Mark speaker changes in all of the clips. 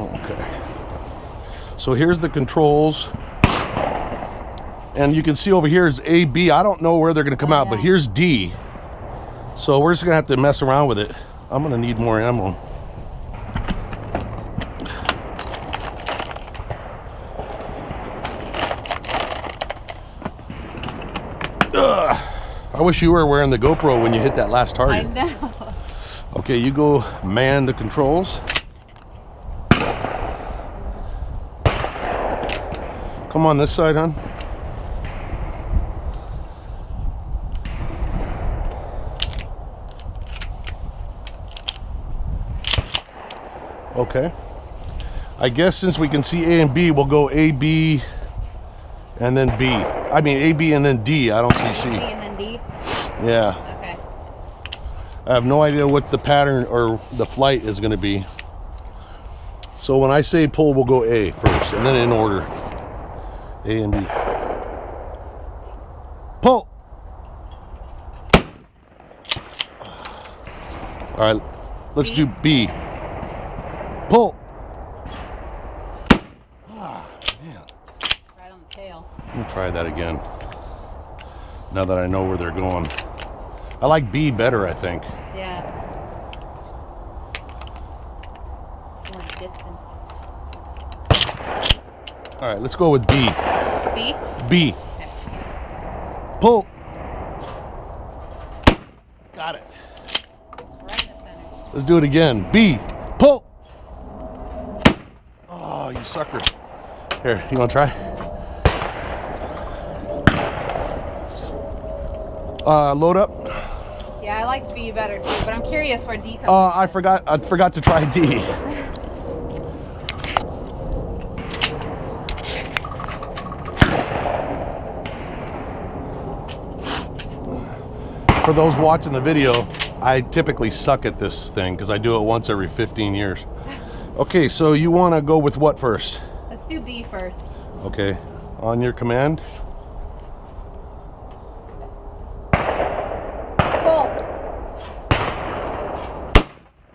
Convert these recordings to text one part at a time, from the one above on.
Speaker 1: Okay. So here's the controls. And you can see over here is A, B. I don't know where they're going to come out, but here's D. So we're just going to have to mess around with it. I'm going to need more ammo. I wish you were wearing the GoPro when you hit that last target.
Speaker 2: I know.
Speaker 1: Okay, you go man the controls. Come on this side, hon. Okay. I guess since we can see A and B, we'll go A, B, and then B. I mean A, B, and then D. I don't see C.
Speaker 2: A and then D?
Speaker 1: Yeah.
Speaker 2: Okay.
Speaker 1: I have no idea what the pattern or the flight is going to be. So when I say pull, we'll go A first, and then in order. A and B. Pull! All right, let's do B. Pull! Ah, man.
Speaker 2: Right on the tail.
Speaker 1: Let me try that again. Now that I know where they're going. I like B better, I think.
Speaker 2: Yeah. More distance.
Speaker 1: All right, let's go with B.
Speaker 2: B?
Speaker 1: B.
Speaker 2: Okay.
Speaker 1: Pull. Got it.
Speaker 2: Right in the center.
Speaker 1: Let's do it again. B. Pull. Oh, you sucker. Here, you want to try? Load up.
Speaker 2: Yeah, I like B better too, but I'm curious where D comes
Speaker 1: I forgot to try D. For those watching the video, I typically suck at this thing because I do it once every 15 years. Okay, so you want to go with what first?
Speaker 2: Let's do B first.
Speaker 1: Okay, on your command.
Speaker 2: Pull.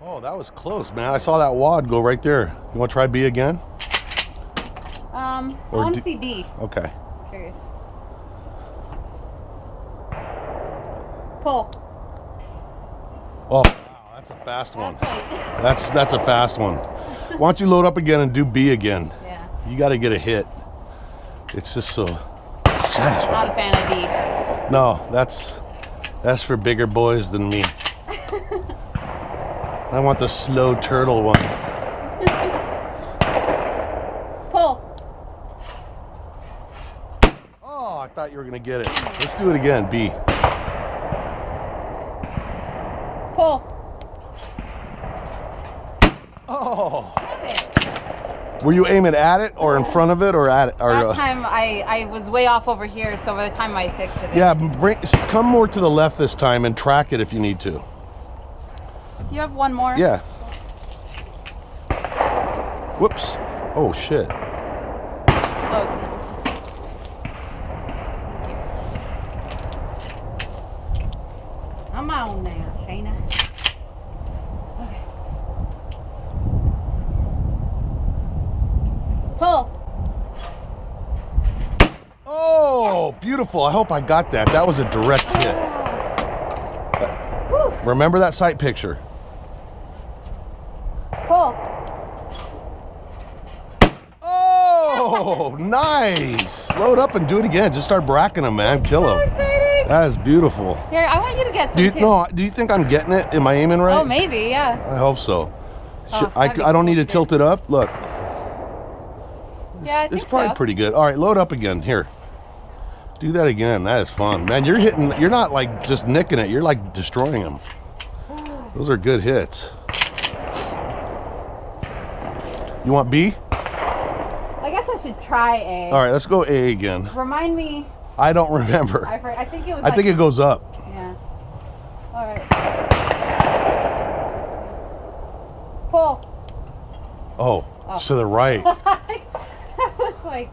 Speaker 1: Oh, that was close, man. I saw that wad go right there. You want to try B again?
Speaker 2: I
Speaker 1: Or
Speaker 2: want
Speaker 1: D-
Speaker 2: to see D.
Speaker 1: Okay.
Speaker 2: Curious. Pull.
Speaker 1: Oh, wow, that's a fast one. That's a fast one. Why don't you load up again and do B again?
Speaker 2: Yeah.
Speaker 1: You got to get a hit. It's just so
Speaker 2: Not
Speaker 1: satisfying.
Speaker 2: a fan of D.
Speaker 1: No, that's for bigger boys than me. I want the slow turtle one.
Speaker 2: Pull.
Speaker 1: Oh, I thought you were gonna get it. Let's do it again. B.
Speaker 2: Pull.
Speaker 1: Oh.
Speaker 2: Okay.
Speaker 1: Were you aiming at it or in front of it or at it? Or,
Speaker 2: That time I was way off over here, so by the time I fixed it.
Speaker 1: yeah, come more to the left this time and track it if you need to.
Speaker 2: You have one more?
Speaker 1: Yeah. Whoops. Oh shit.
Speaker 2: Oh, it's not this one. Thank you. Come on now, Shayna. Okay. Pull.
Speaker 1: Oh, beautiful. I hope I got that. That was a direct hit.
Speaker 2: Woo.
Speaker 1: Remember that sight picture.
Speaker 2: Pull.
Speaker 1: Oh, nice. Load up and do it again. Just start bracking them, man. Kill
Speaker 2: So
Speaker 1: them.
Speaker 2: exciting.
Speaker 1: That is beautiful.
Speaker 2: Here, I want you to get some
Speaker 1: Do you,
Speaker 2: too.
Speaker 1: no, do you think I'm getting it? Am I aiming right?
Speaker 2: Oh, maybe, yeah.
Speaker 1: I hope so.
Speaker 2: Oh,
Speaker 1: I
Speaker 2: that'd be
Speaker 1: don't
Speaker 2: cool
Speaker 1: need to
Speaker 2: if you
Speaker 1: tilt it up. Look.
Speaker 2: Yeah, I
Speaker 1: It's
Speaker 2: think
Speaker 1: probably
Speaker 2: so.
Speaker 1: pretty good. All right, load up again. Here. Do that again. That is fun. Man, you're not like just nicking it. You're like destroying them. Those are good hits. You want B?
Speaker 2: I guess I I should try A.
Speaker 1: All right, let's go A again.
Speaker 2: Remind me.
Speaker 1: I don't remember.
Speaker 2: I think it was.
Speaker 1: I think it goes up.
Speaker 2: Yeah. All right. Pull.
Speaker 1: Oh, to the right.
Speaker 2: I was like,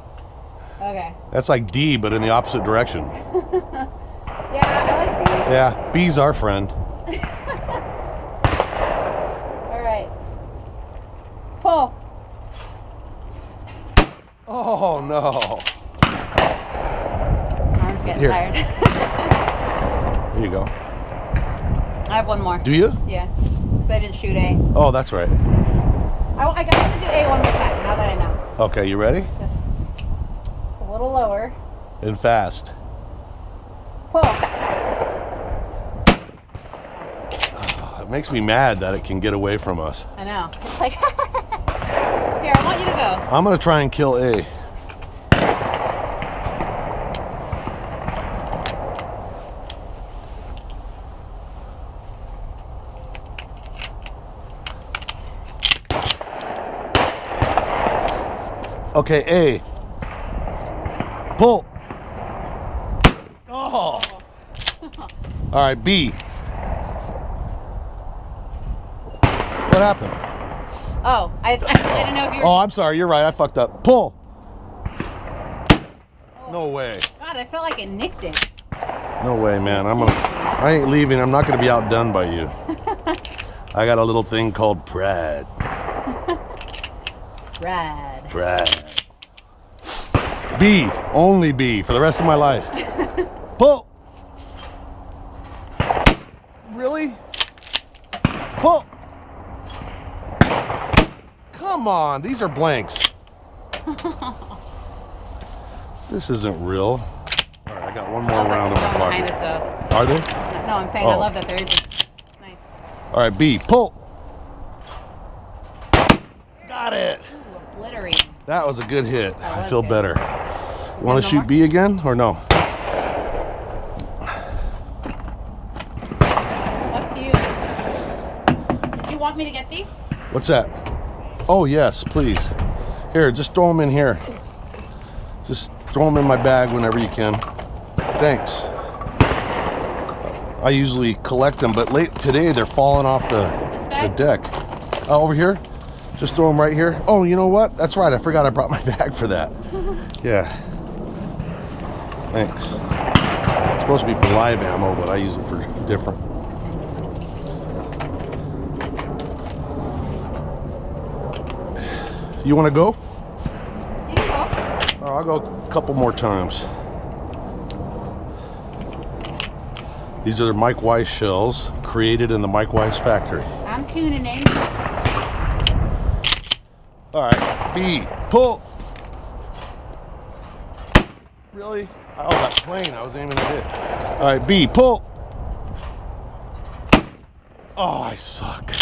Speaker 2: okay.
Speaker 1: That's like D, but in the opposite direction.
Speaker 2: Yeah, I like B.
Speaker 1: Yeah, B's our friend.
Speaker 2: All right. Pull.
Speaker 1: Oh no.
Speaker 2: Arms getting
Speaker 1: Here.
Speaker 2: tired.
Speaker 1: There you go.
Speaker 2: I have one more.
Speaker 1: Do you?
Speaker 2: Yeah. 'Cause I didn't shoot A.
Speaker 1: Oh, that's right.
Speaker 2: I got to do A one more time. Now that I know.
Speaker 1: Okay, you ready?
Speaker 2: Just a little lower.
Speaker 1: And fast.
Speaker 2: Pull.
Speaker 1: It makes me mad that it can get away from us.
Speaker 2: I know. It's like, here, I want you to go.
Speaker 1: I'm gonna try and kill A. Okay, A. Pull. Oh. All right, B. What happened?
Speaker 2: Oh, I didn't know if you were.
Speaker 1: Oh, I'm sorry. You're right. I fucked up. Pull. No way.
Speaker 2: God, I felt like it nicked it.
Speaker 1: No way, man. I ain't leaving. I'm not gonna be outdone by you. I got a little thing called pride.
Speaker 2: Rad.
Speaker 1: Pride. B. Only B for the rest of my life. Pull. Really? Pull. Come on. These are blanks. This isn't real. All right, I got one more round of the clock.
Speaker 2: Kind of so.
Speaker 1: Are they?
Speaker 2: No, I'm saying I
Speaker 1: Oh.
Speaker 2: love that there is. Nice.
Speaker 1: All right, B. Pull. Got it.
Speaker 2: Ooh, obliterating.
Speaker 1: That was a good hit.
Speaker 2: That
Speaker 1: I
Speaker 2: was
Speaker 1: feel
Speaker 2: good.
Speaker 1: better. You want
Speaker 2: no
Speaker 1: to shoot
Speaker 2: more?
Speaker 1: B again or no?
Speaker 2: Up to you. Did you want me to get these?
Speaker 1: What's that? Oh, yes, please. Here, just throw them in here. Just throw them in my bag whenever you can. Thanks. I usually collect them, but today they're falling off the deck. Oh, over here? Just throw them right here. Oh, you know what? That's right. I forgot I brought my bag for that. Yeah. Thanks. It's supposed to be for live ammo, but I use it for different. You want to go?
Speaker 2: You can go.
Speaker 1: Oh, I'll go a couple more times. These are the Mike Weiss shells created in the Mike Weiss factory.
Speaker 2: I'm tuning in.
Speaker 1: All right, B, pull. Really? Oh, that plane, I was aiming at it. All right, B, pull. Oh, I suck.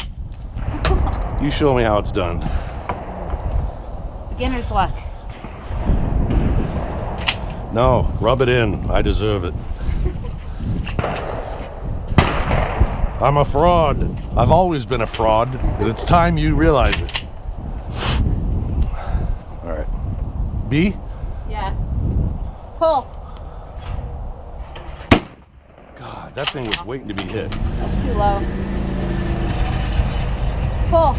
Speaker 1: You show me how it's done.
Speaker 2: Beginner's luck.
Speaker 1: No, rub it in. I deserve it. I'm a fraud. I've always been a fraud, and it's time you realize it. All right. B?
Speaker 2: Yeah. Pull.
Speaker 1: God, that thing was waiting to be hit.
Speaker 2: That's too low. Pull.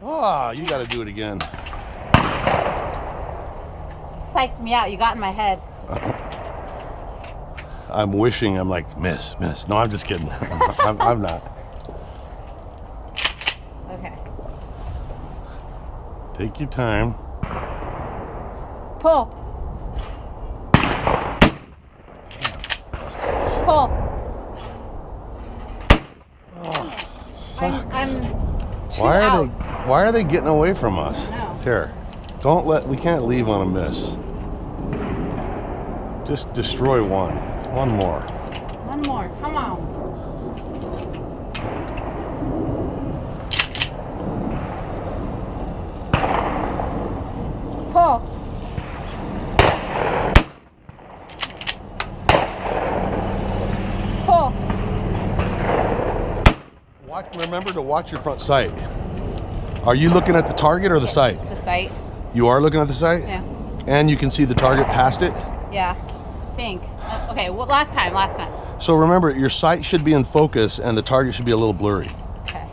Speaker 1: Ah, you got to do it again.
Speaker 2: Psyched me out. You got in my head.
Speaker 1: I'm wishing I'm like, miss. No, I'm just kidding. I'm not.
Speaker 2: Okay.
Speaker 1: Take your time.
Speaker 2: Pull. Pull.
Speaker 1: Sucks.
Speaker 2: I'm two
Speaker 1: Why
Speaker 2: out.
Speaker 1: are they getting away from us?
Speaker 2: I know.
Speaker 1: Here. We can't leave on a miss. Just destroy one. One more.
Speaker 2: One more. Come on. Pull. Pull.
Speaker 1: Remember to watch your front sight. Are you looking at the target or the sight?
Speaker 2: The sight.
Speaker 1: You are looking at the sight?
Speaker 2: Yeah.
Speaker 1: And you can see the target past it?
Speaker 2: Yeah. I think. Okay. Well, last time.
Speaker 1: So remember, your sight should be in focus and the target should be a little blurry.
Speaker 2: Okay.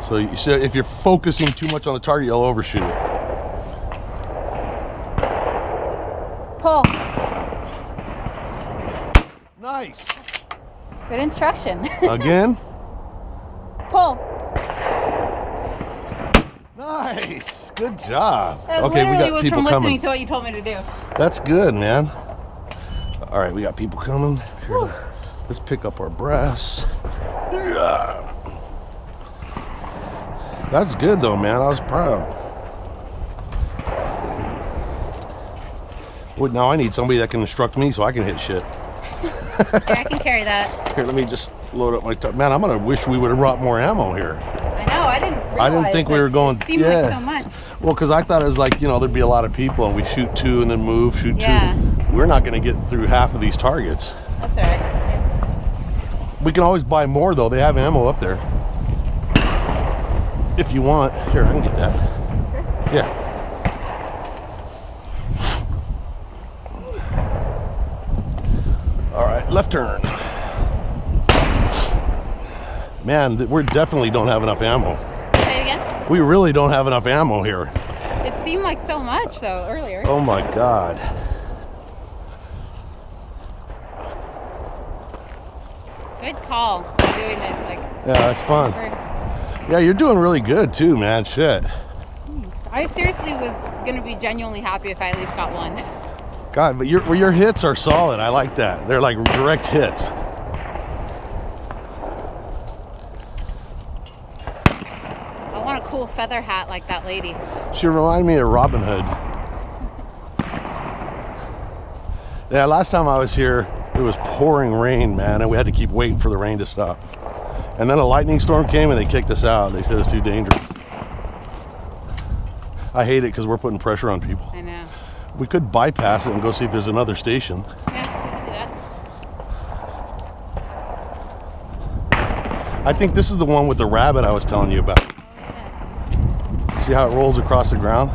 Speaker 1: So if you're focusing too much on the target, you'll overshoot it.
Speaker 2: Pull.
Speaker 1: Nice.
Speaker 2: Good instruction.
Speaker 1: Again?
Speaker 2: Pull.
Speaker 1: Nice. Good job.
Speaker 2: That
Speaker 1: Okay, we
Speaker 2: literally
Speaker 1: got
Speaker 2: was
Speaker 1: people
Speaker 2: from listening
Speaker 1: coming.
Speaker 2: to what you told me to do.
Speaker 1: That's good, man. All right, we got people coming. Here, let's pick up our brass. Yeah. That's good though, man. I was proud. Well, now I need somebody that can instruct me so I can hit shit.
Speaker 2: Yeah, I can carry that.
Speaker 1: Here, let me just load up my man. I'm gonna wish we would have brought more ammo here.
Speaker 2: I know. I didn't realize
Speaker 1: I didn't think we were going.
Speaker 2: It seemed like so much.
Speaker 1: Well, because I thought it was like, you know, there'd be a lot of people and we shoot two and then move, shoot
Speaker 2: Yeah.
Speaker 1: two. We're not gonna get through half of these targets.
Speaker 2: That's all right.
Speaker 1: We can always buy more though. They have ammo up there. If you want. Here, I can get that.
Speaker 2: Sure.
Speaker 1: Yeah. All right, left turn. Man, we definitely don't have enough ammo.
Speaker 2: Say it again.
Speaker 1: We really don't have enough ammo here.
Speaker 2: It seemed like so much though earlier.
Speaker 1: Oh my God.
Speaker 2: Good call. Doing this like.
Speaker 1: Yeah, that's fun. Yeah, you're doing really good too, man. Shit.
Speaker 2: I seriously was gonna be genuinely happy if I at least got one.
Speaker 1: God, but your hits are solid. I like that. They're like direct hits.
Speaker 2: I want a cool feather hat like that lady.
Speaker 1: She reminded me of Robin Hood. Yeah, last time I was here, it was pouring rain, man, and we had to keep waiting for the rain to stop. And then a lightning storm came and they kicked us out. They said it's too dangerous. I hate it because we're putting pressure on people.
Speaker 2: I know.
Speaker 1: We could bypass it and go see if there's another station.
Speaker 2: Yeah, we can do that.
Speaker 1: I think this is the one with the rabbit I was telling you about.
Speaker 2: Oh, yeah.
Speaker 1: See how it rolls across the ground?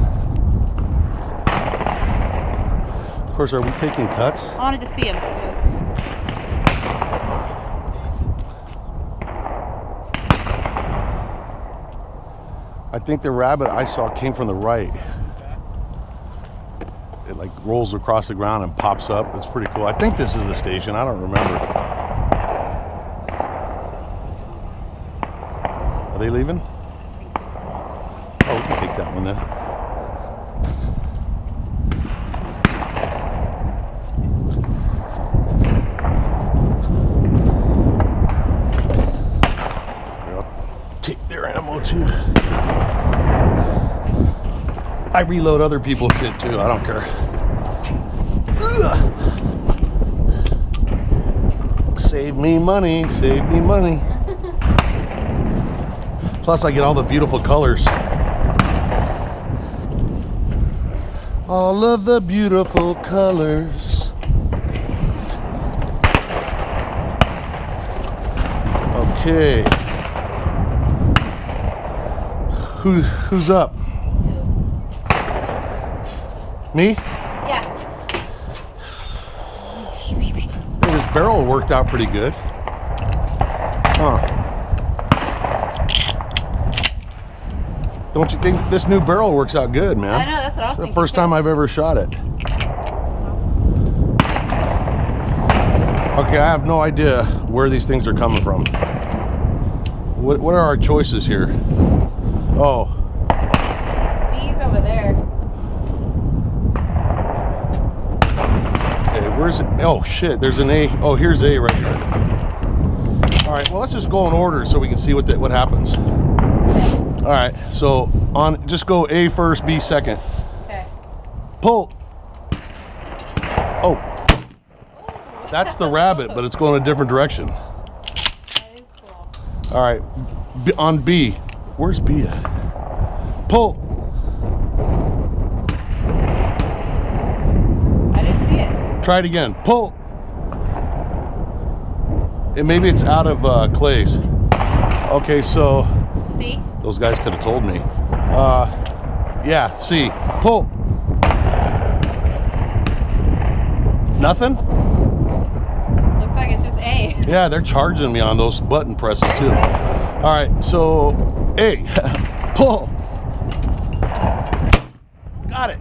Speaker 1: Of course, are we taking cuts?
Speaker 2: I wanted to see him.
Speaker 1: I think the rabbit I saw came from the right. It like rolls across the ground and pops up. It's pretty cool. I think this is the station. I don't remember. Are they leaving? Oh, we can take that one then. Here, I'll take their ammo too. I reload other people's shit too. I don't care. Ugh. Save me money. Save me money. Plus, I get all the beautiful colors. All of the beautiful colors. Okay. Who's up? Me?
Speaker 2: Yeah.
Speaker 1: Hey, this barrel worked out pretty good. Huh. Don't you think this new barrel works out good, man?
Speaker 2: I know, that's what I was
Speaker 1: It's the
Speaker 2: thinking.
Speaker 1: first time I've ever shot it. Okay, I have no idea where these things are coming from. What are our choices here? Oh,
Speaker 2: These over there.
Speaker 1: okay, where's it? Oh shit, there's an A. Oh, here's A right here. All right, well, let's just go in order so we can see what happens. All right, so just go A first, B second.
Speaker 2: Okay.
Speaker 1: Pull. Oh, that's the rabbit, but it's going a different direction.
Speaker 2: That is cool.
Speaker 1: All right, on B. Where's B at? Pull.
Speaker 2: I didn't see it.
Speaker 1: Try it again. Pull. And maybe it's out of clays. Okay, so
Speaker 2: See?
Speaker 1: those guys could have told me. Yeah, C. Pull. Nothing?
Speaker 3: Looks like it's just A.
Speaker 1: Yeah, they're charging me on those button presses too. All right, so A. Pull. Got it.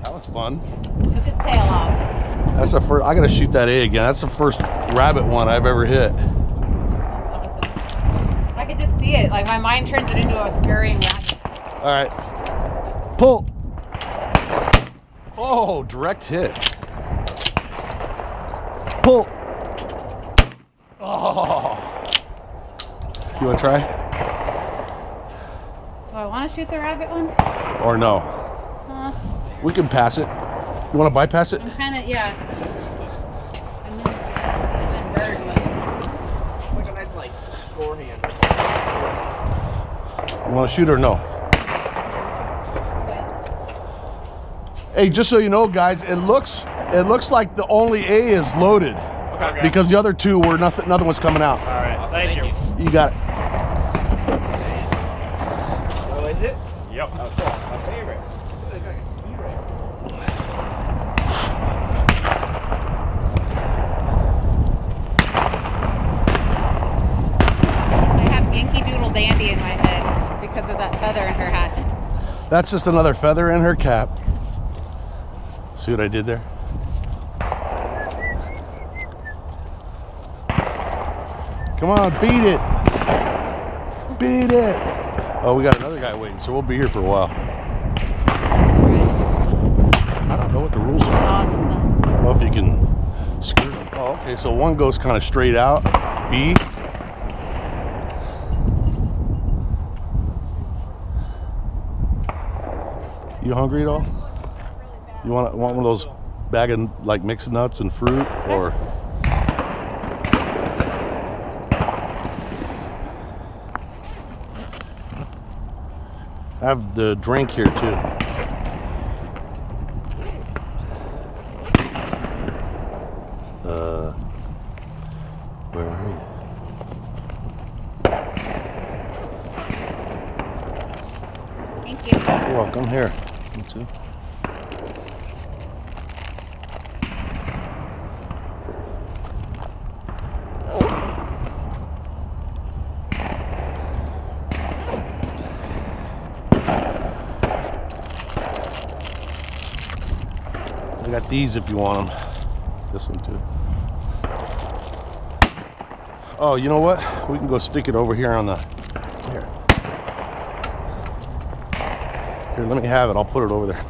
Speaker 1: That was fun.
Speaker 3: Took his tail off.
Speaker 1: That's the first. I gotta shoot that A again. That's the first rabbit one I've ever hit.
Speaker 3: Awesome. I could just see it. Like my mind turns it into a scurrying rabbit.
Speaker 1: All right, pull. Oh, direct hit. Pull. Oh. You wanna try?
Speaker 3: Do I want to shoot the rabbit one?
Speaker 1: Or no? We can pass it. You wanna bypass it?
Speaker 3: I'm kind of, yeah. I'm in bird mode.
Speaker 4: It's like a nice, like, forehand.
Speaker 1: You wanna shoot or no? Hey, just so you know, guys, it looks like the only A is loaded
Speaker 4: Okay.
Speaker 1: because the other two were nothing was coming out.
Speaker 4: All right. Thank you.
Speaker 1: You got it.
Speaker 4: Oh, is it? Yep. Oh, cool. My favorite. It's like a speed rifle.
Speaker 3: I have Yankee Doodle Dandy in my head because of that feather in her hat.
Speaker 1: That's just another feather in her cap. See what I did there? Come on, beat it. Beat it. Oh, we got another guy waiting, so we'll be here for a while. I don't know what the rules are. I don't know if you can screw them. Oh, okay, so one goes kind of straight out. B. You hungry at all? You want one of those bag of like mixed nuts and fruit, or? I have the drink here too. Where are you?
Speaker 3: Thank you.
Speaker 1: You're welcome. Here. You too. I got these if you want them. This one too. Oh, you know what? We can go stick it over here on the, here. Here, let me have it. I'll put it over there.